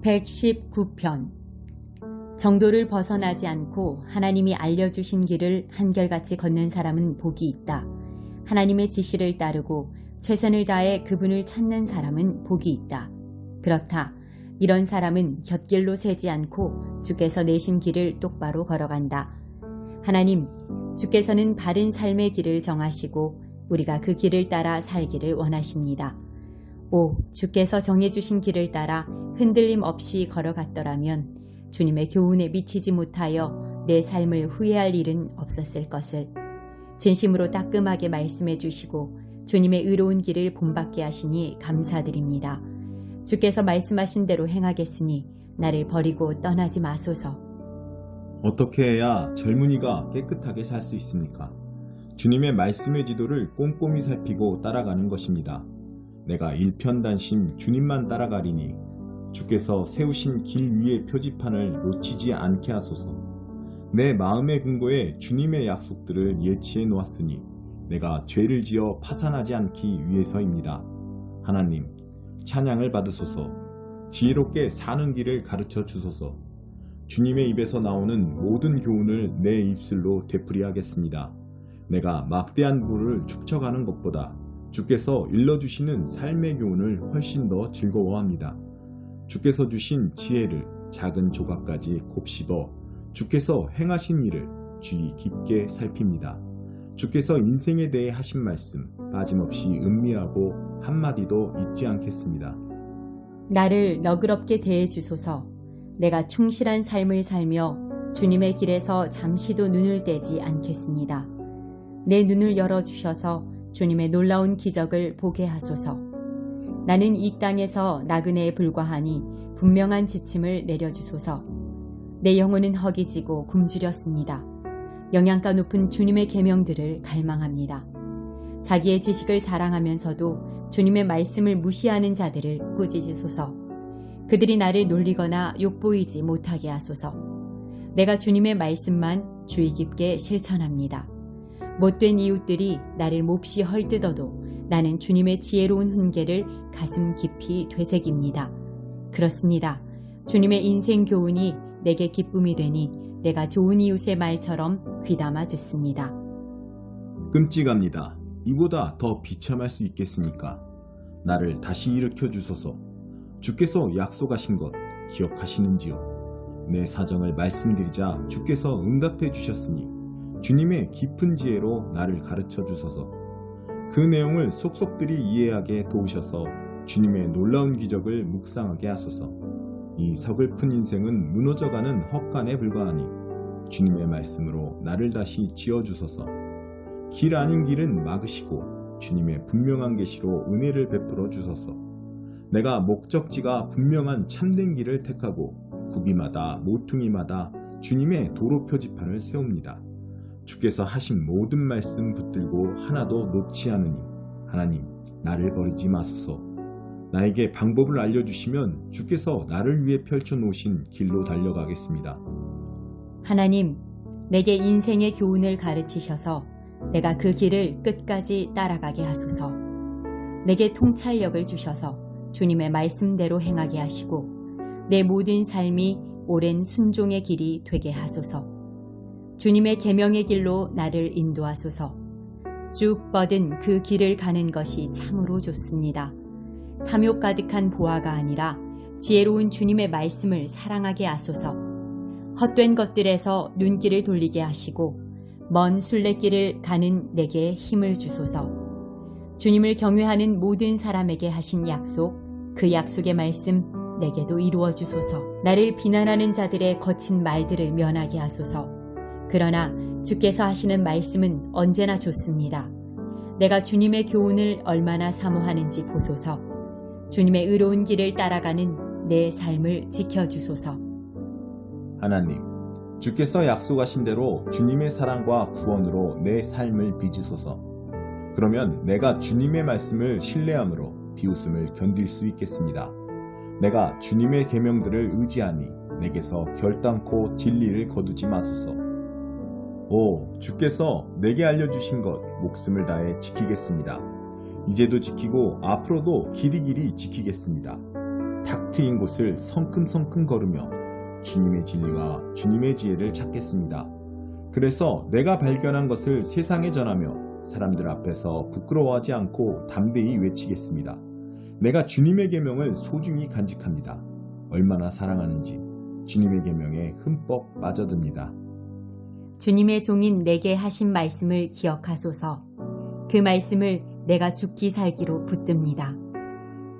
119편. 정도를 벗어나지 않고 하나님이 알려주신 길을 한결같이 걷는 사람은 복이 있다. 하나님의 지시를 따르고 최선을 다해 그분을 찾는 사람은 복이 있다. 그렇다. 이런 사람은 곁길로 새지 않고 주께서 내신 길을 똑바로 걸어간다. 하나님, 주께서는 바른 삶의 길을 정하시고 우리가 그 길을 따라 살기를 원하십니다. 오, 주께서 정해주신 길을 따라 흔들림 없이 걸어갔더라면 주님의 교훈에 미치지 못하여 내 삶을 후회할 일은 없었을 것을. 진심으로 따끔하게 말씀해 주시고 주님의 의로운 길을 본받게 하시니 감사드립니다. 주께서 말씀하신 대로 행하겠으니 나를 버리고 떠나지 마소서. 어떻게 해야 젊은이가 깨끗하게 살 수 있습니까? 주님의 말씀의 지도를 꼼꼼히 살피고 따라가는 것입니다. 내가 일편단심 주님만 따라가리니 주께서 세우신 길 위의 표지판을 놓치지 않게 하소서. 내 마음의 근거에 주님의 약속들을 예치해 놓았으니 내가 죄를 지어 파산하지 않기 위해서입니다. 하나님, 찬양을 받으소서. 지혜롭게 사는 길을 가르쳐 주소서. 주님의 입에서 나오는 모든 교훈을 내 입술로 되풀이하겠습니다. 내가 막대한 부를 축적하는 것보다 주께서 일러주시는 삶의 교훈을 훨씬 더 즐거워합니다. 주께서 주신 지혜를 작은 조각까지 곱씹어 주께서 행하신 일을 주의 깊게 살핍니다. 주께서 인생에 대해 하신 말씀 빠짐없이 음미하고 한마디도 잊지 않겠습니다. 나를 너그럽게 대해 주소서. 내가 충실한 삶을 살며 주님의 길에서 잠시도 눈을 떼지 않겠습니다. 내 눈을 열어주셔서 주님의 놀라운 기적을 보게 하소서. 나는 이 땅에서 나그네에 불과하니 분명한 지침을 내려주소서. 내 영혼은 허기지고 굶주렸습니다. 영양가 높은 주님의 계명들을 갈망합니다. 자기의 지식을 자랑하면서도 주님의 말씀을 무시하는 자들을 꾸짖으소서. 그들이 나를 놀리거나 욕보이지 못하게 하소서. 내가 주님의 말씀만 주의 깊게 실천합니다. 못된 이웃들이 나를 몹시 헐뜯어도 나는 주님의 지혜로운 훈계를 가슴 깊이 되새깁니다. 그렇습니다. 주님의 인생 교훈이 내게 기쁨이 되니 내가 좋은 이웃의 말처럼 귀담아 듣습니다. 끔찍합니다. 이보다 더 비참할 수 있겠습니까? 나를 다시 일으켜 주소서. 주께서 약속하신 것 기억하시는지요? 내 사정을 말씀드리자 주께서 응답해 주셨으니 주님의 깊은 지혜로 나를 가르쳐 주소서. 그 내용을 속속들이 이해하게 도우셔서 주님의 놀라운 기적을 묵상하게 하소서. 이 서글픈 인생은 무너져가는 헛간에 불과하니 주님의 말씀으로 나를 다시 지어주소서. 길 아닌 길은 막으시고 주님의 분명한 계시로 은혜를 베풀어 주소서. 내가 목적지가 분명한 참된 길을 택하고 구비마다 모퉁이마다 주님의 도로 표지판을 세웁니다. 주께서 하신 모든 말씀 붙들고 하나도 놓지 않으니 하나님, 나를 버리지 마소서. 나에게 방법을 알려주시면 주께서 나를 위해 펼쳐놓으신 길로 달려가겠습니다. 하나님, 내게 인생의 교훈을 가르치셔서 내가 그 길을 끝까지 따라가게 하소서. 내게 통찰력을 주셔서 주님의 말씀대로 행하게 하시고 내 모든 삶이 오랜 순종의 길이 되게 하소서. 주님의 계명의 길로 나를 인도하소서. 쭉 뻗은 그 길을 가는 것이 참으로 좋습니다. 탐욕 가득한 보아가 아니라 지혜로운 주님의 말씀을 사랑하게 하소서. 헛된 것들에서 눈길을 돌리게 하시고 먼 순례길을 가는 내게 힘을 주소서. 주님을 경외하는 모든 사람에게 하신 약속, 그 약속의 말씀 내게도 이루어 주소서. 나를 비난하는 자들의 거친 말들을 면하게 하소서. 그러나 주께서 하시는 말씀은 언제나 좋습니다. 내가 주님의 교훈을 얼마나 사모하는지 보소서. 주님의 의로운 길을 따라가는 내 삶을 지켜주소서. 하나님, 주께서 약속하신 대로 주님의 사랑과 구원으로 내 삶을 빚으소서. 그러면 내가 주님의 말씀을 신뢰함으로 비웃음을 견딜 수 있겠습니다. 내가 주님의 계명들을 의지하니 내게서 결단코 진리를 거두지 마소서. 오, 주께서 내게 알려주신 것 목숨을 다해 지키겠습니다. 이제도 지키고 앞으로도 길이길이 지키겠습니다. 탁 트인 곳을 성큼성큼 걸으며 주님의 진리와 주님의 지혜를 찾겠습니다. 그래서 내가 발견한 것을 세상에 전하며 사람들 앞에서 부끄러워하지 않고 담대히 외치겠습니다. 내가 주님의 계명을 소중히 간직합니다. 얼마나 사랑하는지 주님의 계명에 흠뻑 빠져듭니다. 주님의 종인 내게 하신 말씀을 기억하소서. 그 말씀을 내가 죽기 살기로 붙듭니다.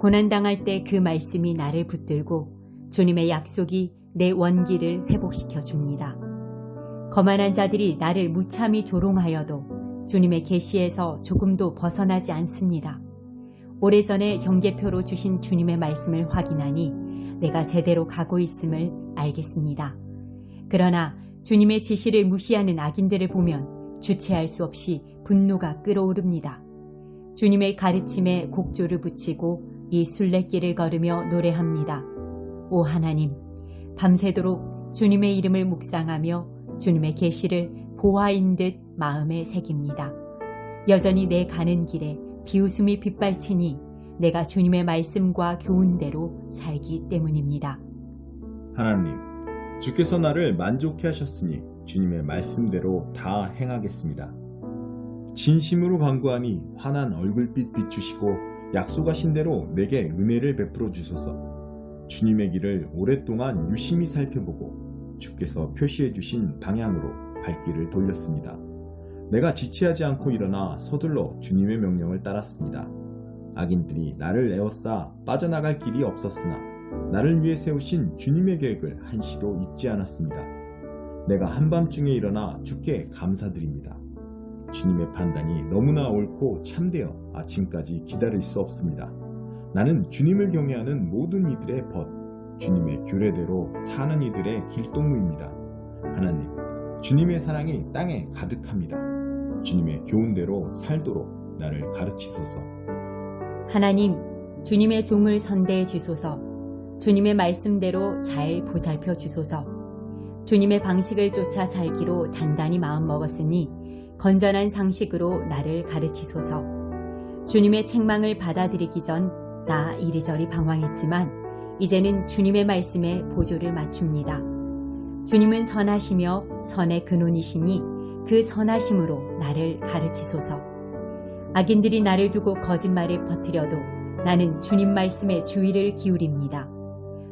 고난당할 때 그 말씀이 나를 붙들고 주님의 약속이 내 원기를 회복시켜 줍니다. 거만한 자들이 나를 무참히 조롱하여도 주님의 계시에서 조금도 벗어나지 않습니다. 오래전에 경계표로 주신 주님의 말씀을 확인하니 내가 제대로 가고 있음을 알겠습니다. 그러나 주님의 지시를 무시하는 악인들을 보면 주체할 수 없이 분노가 끓어오릅니다. 주님의 가르침에 곡조를 붙이고 이 순례길을 걸으며 노래합니다. 오 하나님, 밤새도록 주님의 이름을 묵상하며 주님의 계시를 보화인 듯 마음에 새깁니다. 여전히 내 가는 길에 비웃음이 빗발치니 내가 주님의 말씀과 교훈대로 살기 때문입니다. 하나님, 주께서 나를 만족해 하셨으니 주님의 말씀대로 다 행하겠습니다. 진심으로 간구하니 환한 얼굴빛 비추시고 약속하신 대로 내게 은혜를 베풀어 주소서. 주님의 길을 오랫동안 유심히 살펴보고 주께서 표시해 주신 방향으로 발길을 돌렸습니다. 내가 지체하지 않고 일어나 서둘러 주님의 명령을 따랐습니다. 악인들이 나를 에워싸 빠져나갈 길이 없었으나 나를 위해 세우신 주님의 계획을 한시도 잊지 않았습니다. 내가 한밤중에 일어나 주께 감사드립니다. 주님의 판단이 너무나 옳고 참되어 아침까지 기다릴 수 없습니다. 나는 주님을 경외하는 모든 이들의 벗, 주님의 규례대로 사는 이들의 길동무입니다. 하나님, 주님의 사랑이 땅에 가득합니다. 주님의 교훈대로 살도록 나를 가르치소서. 하나님, 주님의 종을 선대해 주소서. 주님의 말씀대로 잘 보살펴 주소서. 주님의 방식을 쫓아 살기로 단단히 마음먹었으니 건전한 상식으로 나를 가르치소서. 주님의 책망을 받아들이기 전 나 이리저리 방황했지만 이제는 주님의 말씀에 보조를 맞춥니다. 주님은 선하시며 선의 근원이시니 그 선하심으로 나를 가르치소서. 악인들이 나를 두고 거짓말을 퍼뜨려도 나는 주님 말씀에 주의를 기울입니다.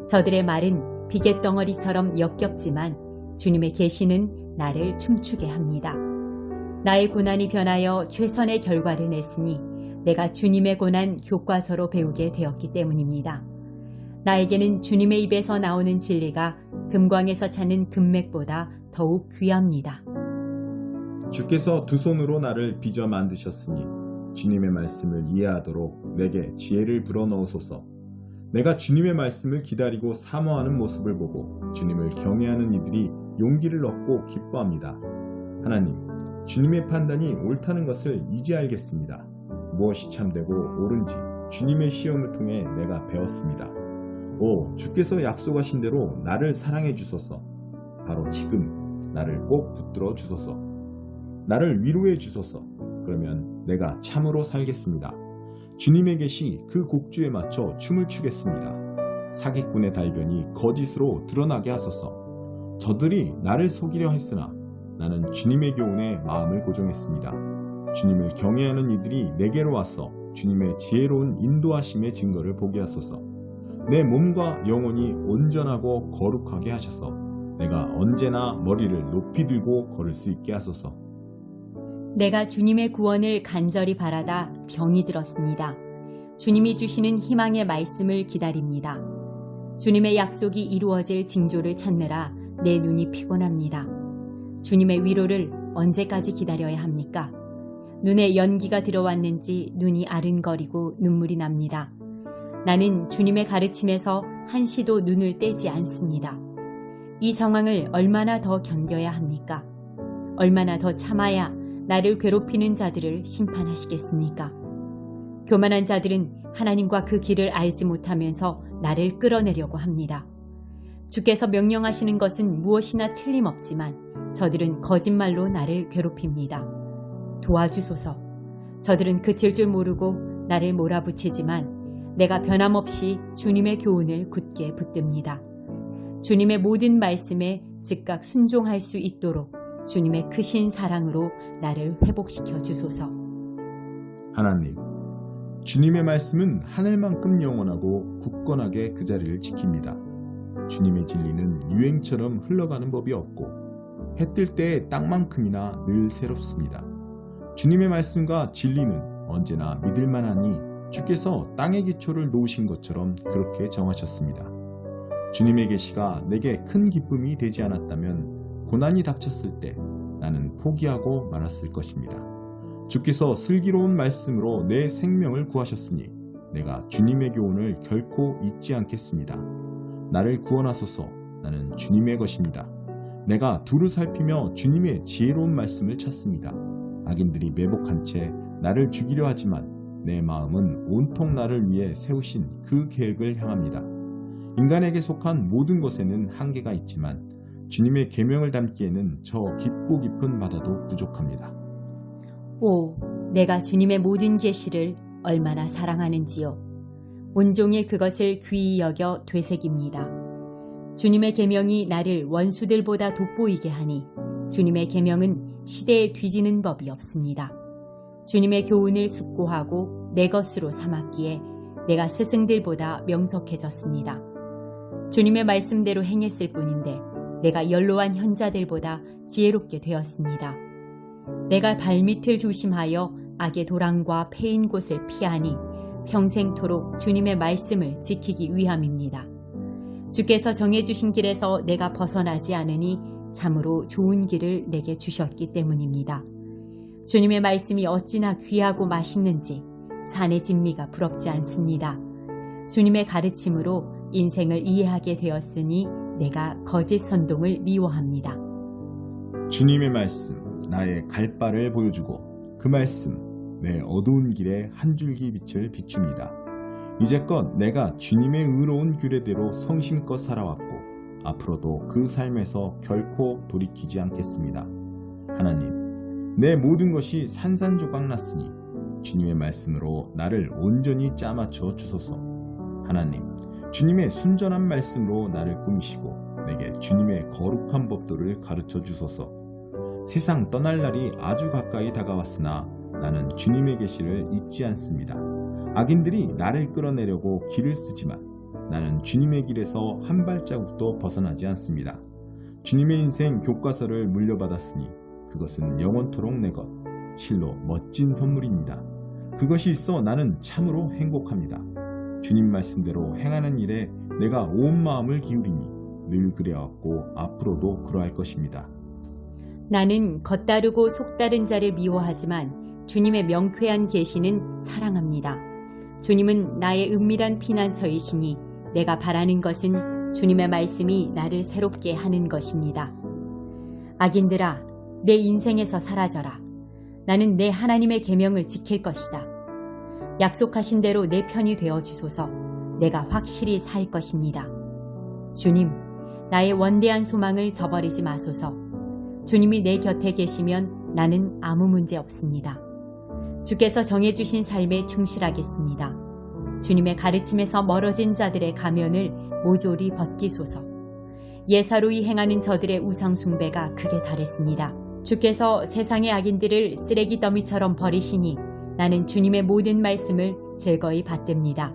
저들의 말은 비갯덩어리처럼 역겹지만 주님의 계시는 나를 춤추게 합니다. 나의 고난이 변하여 최선의 결과를 냈으니 내가 주님의 고난 교과서로 배우게 되었기 때문입니다. 나에게는 주님의 입에서 나오는 진리가 금광에서 찾는 금맥보다 더욱 귀합니다. 주께서 두 손으로 나를 빚어 만드셨으니 주님의 말씀을 이해하도록 내게 지혜를 불어넣으소서. 내가 주님의 말씀을 기다리고 사모하는 모습을 보고 주님을 경외하는 이들이 용기를 얻고 기뻐합니다. 하나님, 주님의 판단이 옳다는 것을 이제 알겠습니다. 무엇이 참되고 옳은지 주님의 시험을 통해 내가 배웠습니다. 오, 주께서 약속하신 대로 나를 사랑해 주소서. 바로 지금 나를 꼭 붙들어 주소서. 나를 위로해 주소서. 그러면 내가 참으로 살겠습니다. 주님의 계시 그 곡주에 맞춰 춤을 추겠습니다. 사기꾼의 달변이 거짓으로 드러나게 하소서. 저들이 나를 속이려 했으나 나는 주님의 교훈에 마음을 고정했습니다. 주님을 경외하는 이들이 내게로 와서 주님의 지혜로운 인도하심의 증거를 보게 하소서. 내 몸과 영혼이 온전하고 거룩하게 하셔서 내가 언제나 머리를 높이 들고 걸을 수 있게 하소서. 내가 주님의 구원을 간절히 바라다 병이 들었습니다. 주님이 주시는 희망의 말씀을 기다립니다. 주님의 약속이 이루어질 징조를 찾느라 내 눈이 피곤합니다. 주님의 위로를 언제까지 기다려야 합니까? 눈에 연기가 들어왔는지 눈이 아른거리고 눈물이 납니다. 나는 주님의 가르침에서 한시도 눈을 떼지 않습니다. 이 상황을 얼마나 더 견뎌야 합니까? 얼마나 더 참아야 나를 괴롭히는 자들을 심판하시겠습니까? 교만한 자들은 하나님과 그 길을 알지 못하면서 나를 끌어내려고 합니다. 주께서 명령하시는 것은 무엇이나 틀림없지만 저들은 거짓말로 나를 괴롭힙니다. 도와주소서. 저들은 그칠 줄 모르고 나를 몰아붙이지만 내가 변함없이 주님의 교훈을 굳게 붙듭니다. 주님의 모든 말씀에 즉각 순종할 수 있도록 주님의 크신 사랑으로 나를 회복시켜 주소서. 하나님, 주님의 말씀은 하늘만큼 영원하고 굳건하게 그 자리를 지킵니다. 주님의 진리는 유행처럼 흘러가는 법이 없고 해 뜰 때의 땅만큼이나 늘 새롭습니다. 주님의 말씀과 진리는 언제나 믿을만하니 주께서 땅의 기초를 놓으신 것처럼 그렇게 정하셨습니다. 주님의 계시가 내게 큰 기쁨이 되지 않았다면 고난이 닥쳤을 때 나는 포기하고 말았을 것입니다. 주께서 슬기로운 말씀으로 내 생명을 구하셨으니 내가 주님의 교훈을 결코 잊지 않겠습니다. 나를 구원하소서. 나는 주님의 것입니다. 내가 두루 살피며 주님의 지혜로운 말씀을 찾습니다. 악인들이 매복한 채 나를 죽이려 하지만 내 마음은 온통 나를 위해 세우신 그 계획을 향합니다. 인간에게 속한 모든 것에는 한계가 있지만 주님의 계명을 담기에는 저 깊고 깊은 바다도 부족합니다. 오, 내가 주님의 모든 계시를 얼마나 사랑하는지요. 온종일 그것을 귀히 여겨 되새깁니다. 주님의 계명이 나를 원수들보다 돋보이게 하니 주님의 계명은 시대에 뒤지는 법이 없습니다. 주님의 교훈을 숙고하고 내 것으로 삼았기에 내가 스승들보다 명석해졌습니다. 주님의 말씀대로 행했을 뿐인데 내가 연로한 현자들보다 지혜롭게 되었습니다. 내가 발밑을 조심하여 악의 도랑과 패인 곳을 피하니 평생토록 주님의 말씀을 지키기 위함입니다. 주께서 정해주신 길에서 내가 벗어나지 않으니 참으로 좋은 길을 내게 주셨기 때문입니다. 주님의 말씀이 어찌나 귀하고 맛있는지 산의 진미가 부럽지 않습니다. 주님의 가르침으로 인생을 이해하게 되었으니 내가 거짓 선동을 미워합니다. 주님의 말씀, 나의 갈 바를 보여주고 그 말씀, 내 어두운 길에 한 줄기 빛을 비춥니다. 이제껏 내가 주님의 의로운 규례대로 성심껏 살아왔고 앞으로도 그 삶에서 결코 돌이키지 않겠습니다. 하나님, 내 모든 것이 산산조각 났으니 주님의 말씀으로 나를 온전히 짜맞춰 주소서. 하나님, 주님의 순전한 말씀으로 나를 꾸미시고 내게 주님의 거룩한 법도를 가르쳐 주소서. 세상 떠날 날이 아주 가까이 다가왔으나 나는 주님의 계시를 잊지 않습니다. 악인들이 나를 끌어내려고 길을 쓰지만 나는 주님의 길에서 한 발자국도 벗어나지 않습니다. 주님의 인생 교과서를 물려받았으니 그것은 영원토록 내 것, 실로 멋진 선물입니다. 그것이 있어 나는 참으로 행복합니다. 주님 말씀대로 행하는 일에 내가 온 마음을 기울이니 늘 그래왔고 앞으로도 그러할 것입니다. 나는 겉다르고 속다른 자를 미워하지만 주님의 명쾌한 계시는 사랑합니다. 주님은 나의 은밀한 피난처이시니 내가 바라는 것은 주님의 말씀이 나를 새롭게 하는 것입니다. 악인들아, 내 인생에서 사라져라. 나는 내 하나님의 계명을 지킬 것이다. 약속하신 대로 내 편이 되어 주소서. 내가 확실히 살 것입니다. 주님, 나의 원대한 소망을 저버리지 마소서. 주님이 내 곁에 계시면 나는 아무 문제 없습니다. 주께서 정해주신 삶에 충실하겠습니다. 주님의 가르침에서 멀어진 자들의 가면을 모조리 벗기소서. 예사로이 행하는 저들의 우상 숭배가 극에 달했습니다. 주께서 세상의 악인들을 쓰레기 더미처럼 버리시니 나는 주님의 모든 말씀을 즐거이 받듭니다.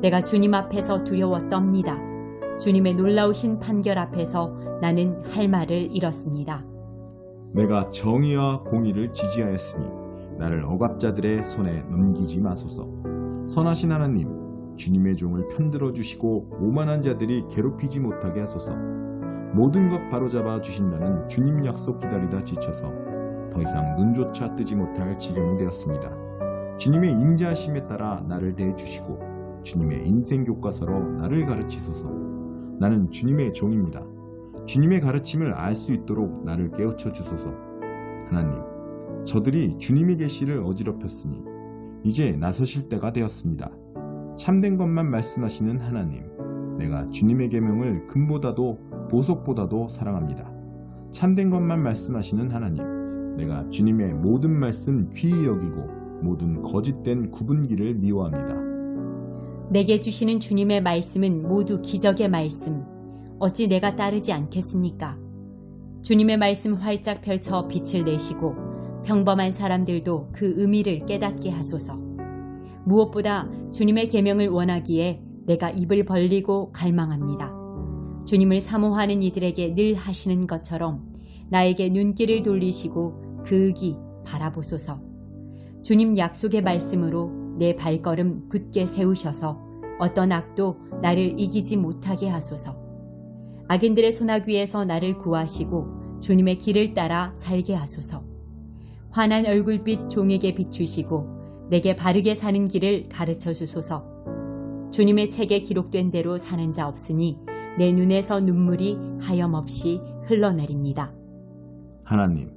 내가 주님 앞에서 두려워 떱니다. 주님의 놀라우신 판결 앞에서 나는 할 말을 잃었습니다. 내가 정의와 공의를 지지하였으니 나를 억압자들의 손에 넘기지 마소서. 선하신 하나님, 주님의 종을 편들어 주시고 오만한 자들이 괴롭히지 못하게 하소서. 모든 것 바로잡아 주신다는 주님 약속 기다리다 지쳐서 더 이상 눈조차 뜨지 못할 지경이 되었습니다. 주님의 임재하심에 따라 나를 대해주시고 주님의 인생 교과서로 나를 가르치소서. 나는 주님의 종입니다. 주님의 가르침을 알 수 있도록 나를 깨우쳐 주소서. 하나님, 저들이 주님의 계시를 어지럽혔으니 이제 나서실 때가 되었습니다. 참된 것만 말씀하시는 하나님, 내가 주님의 계명을 금보다도 보석보다도 사랑합니다. 참된 것만 말씀하시는 하나님, 내가 주님의 모든 말씀 귀히 여기고 모든 거짓된 구분기를 미워합니다. 내게 주시는 주님의 말씀은 모두 기적의 말씀. 어찌 내가 따르지 않겠습니까? 주님의 말씀 활짝 펼쳐 빛을 내시고 평범한 사람들도 그 의미를 깨닫게 하소서. 무엇보다 주님의 계명을 원하기에 내가 입을 벌리고 갈망합니다. 주님을 사모하는 이들에게 늘 하시는 것처럼 나에게 눈길을 돌리시고 그윽이 바라보소서. 주님 약속의 말씀으로 내 발걸음 굳게 세우셔서 어떤 악도 나를 이기지 못하게 하소서. 악인들의 소나귀에서 나를 구하시고 주님의 길을 따라 살게 하소서. 환한 얼굴빛 종에게 비추시고 내게 바르게 사는 길을 가르쳐 주소서. 주님의 책에 기록된 대로 사는 자 없으니 내 눈에서 눈물이 하염없이 흘러내립니다. 하나님,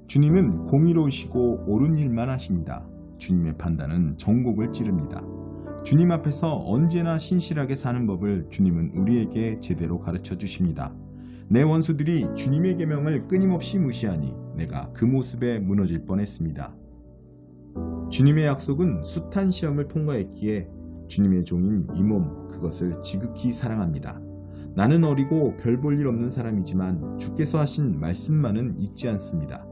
주님은 공의로우시고 옳은 일만 하십니다. 주님의 판단은 정곡을 찌릅니다. 주님 앞에서 언제나 신실하게 사는 법을 주님은 우리에게 제대로 가르쳐 주십니다. 내 원수들이 주님의 계명을 끊임없이 무시하니 내가 그 모습에 무너질 뻔했습니다. 주님의 약속은 숱한 시험을 통과했기에 주님의 종인 이 몸 그것을 지극히 사랑합니다. 나는 어리고 별 볼 일 없는 사람이지만 주께서 하신 말씀만은 잊지 않습니다.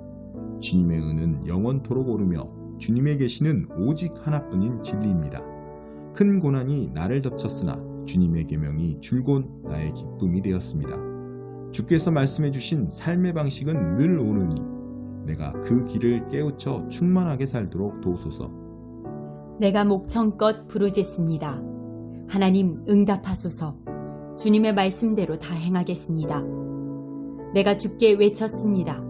주님의 은은 영원토록 오르며 주님의 계시는 오직 하나뿐인 진리입니다. 큰 고난이 나를 덮쳤으나 주님의 계명이 줄곧 나의 기쁨이 되었습니다. 주께서 말씀해 주신 삶의 방식은 늘 옳으니 내가 그 길을 깨우쳐 충만하게 살도록 도우소서. 내가 목청껏 부르짖습니다. 하나님 응답하소서. 주님의 말씀대로 다 행하겠습니다. 내가 주께 외쳤습니다.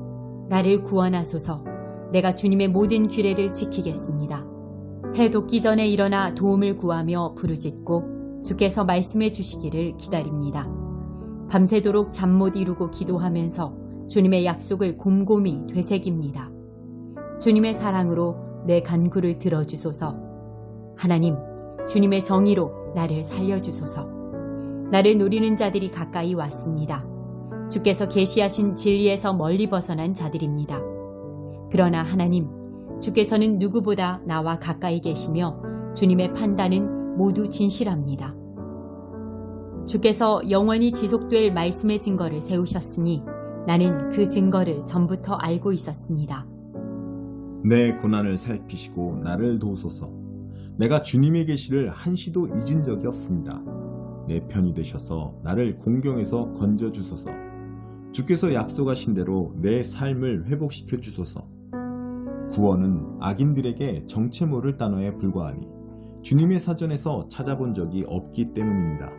나를 구원하소서. 내가 주님의 모든 규례를 지키겠습니다. 해 돋기 전에 일어나 도움을 구하며 부르짖고 주께서 말씀해 주시기를 기다립니다. 밤새도록 잠 못 이루고 기도하면서 주님의 약속을 곰곰이 되새깁니다. 주님의 사랑으로 내 간구를 들어주소서. 하나님, 주님의 정의로 나를 살려주소서. 나를 노리는 자들이 가까이 왔습니다. 주께서 계시하신 진리에서 멀리 벗어난 자들입니다. 그러나 하나님, 주께서는 누구보다 나와 가까이 계시며 주님의 판단은 모두 진실합니다. 주께서 영원히 지속될 말씀의 증거를 세우셨으니 나는 그 증거를 전부터 알고 있었습니다. 내 고난을 살피시고 나를 도우소서. 내가 주님의 계시를 한시도 잊은 적이 없습니다. 내 편이 되셔서 나를 공경에서 건져주소서. 주께서 약속하신 대로 내 삶을 회복시켜 주소서. 구원은 악인들에게 정체 모를 단어에 불과하니 주님의 사전에서 찾아본 적이 없기 때문입니다.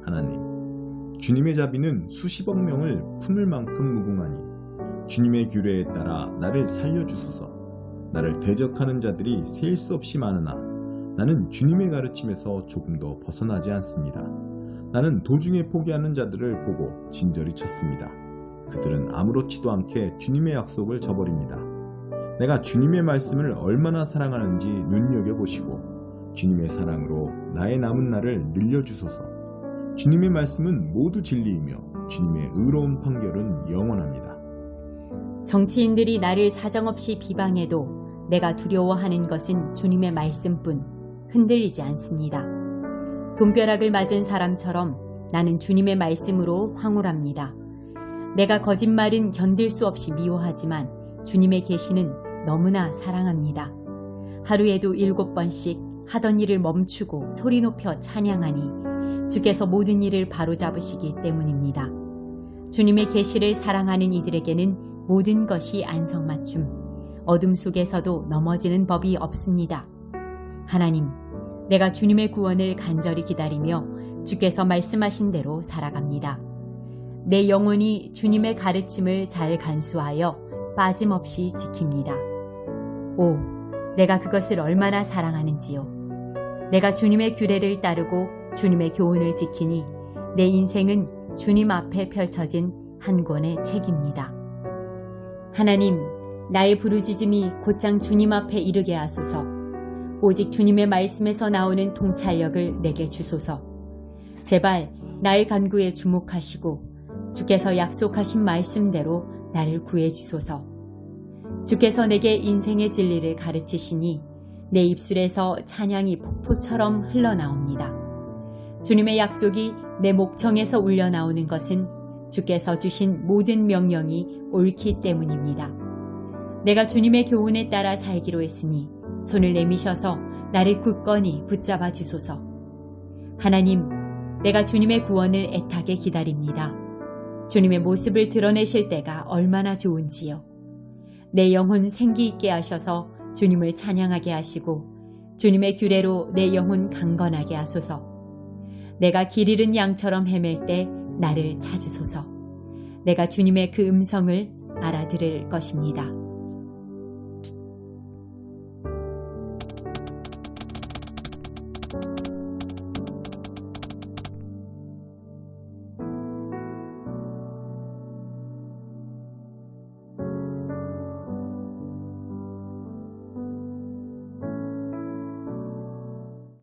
하나님, 주님의 자비는 수십억 명을 품을 만큼 무궁하니 주님의 규례에 따라 나를 살려주소서. 나를 대적하는 자들이 셀 수 없이 많으나 나는 주님의 가르침에서 조금도 벗어나지 않습니다. 나는 도중에 포기하는 자들을 보고 진저리 쳤습니다. 그들은 아무렇지도 않게 주님의 약속을 저버립니다. 내가 주님의 말씀을 얼마나 사랑하는지 눈여겨보시고 주님의 사랑으로 나의 남은 날을 늘려주소서. 주님의 말씀은 모두 진리이며 주님의 의로운 판결은 영원합니다. 정치인들이 나를 사정없이 비방해도 내가 두려워하는 것은 주님의 말씀뿐 흔들리지 않습니다. 돈벼락을 맞은 사람처럼 나는 주님의 말씀으로 황홀합니다. 내가 거짓말은 견딜 수 없이 미워하지만 주님의 계시는 너무나 사랑합니다. 하루에도 7번씩 하던 일을 멈추고 소리 높여 찬양하니 주께서 모든 일을 바로잡으시기 때문입니다. 주님의 계시를 사랑하는 이들에게는 모든 것이 안성맞춤, 어둠 속에서도 넘어지는 법이 없습니다. 하나님, 내가 주님의 구원을 간절히 기다리며 주께서 말씀하신 대로 살아갑니다. 내 영혼이 주님의 가르침을 잘 간수하여 빠짐없이 지킵니다. 오, 내가 그것을 얼마나 사랑하는지요. 내가 주님의 규례를 따르고 주님의 교훈을 지키니 내 인생은 주님 앞에 펼쳐진 한 권의 책입니다. 하나님, 나의 부르짖음이 곧장 주님 앞에 이르게 하소서. 오직 주님의 말씀에서 나오는 통찰력을 내게 주소서. 제발 나의 간구에 주목하시고 주께서 약속하신 말씀대로 나를 구해 주소서. 주께서 내게 인생의 진리를 가르치시니 내 입술에서 찬양이 폭포처럼 흘러나옵니다. 주님의 약속이 내 목청에서 울려나오는 것은 주께서 주신 모든 명령이 옳기 때문입니다. 내가 주님의 교훈에 따라 살기로 했으니 손을 내미셔서 나를 굳건히 붙잡아 주소서. 하나님, 내가 주님의 구원을 애타게 기다립니다. 주님의 모습을 드러내실 때가 얼마나 좋은지요. 내 영혼 생기 있게 하셔서 주님을 찬양하게 하시고 주님의 규례로 내 영혼 강건하게 하소서. 내가 길 잃은 양처럼 헤맬 때 나를 찾으소서. 내가 주님의 그 음성을 알아들을 것입니다.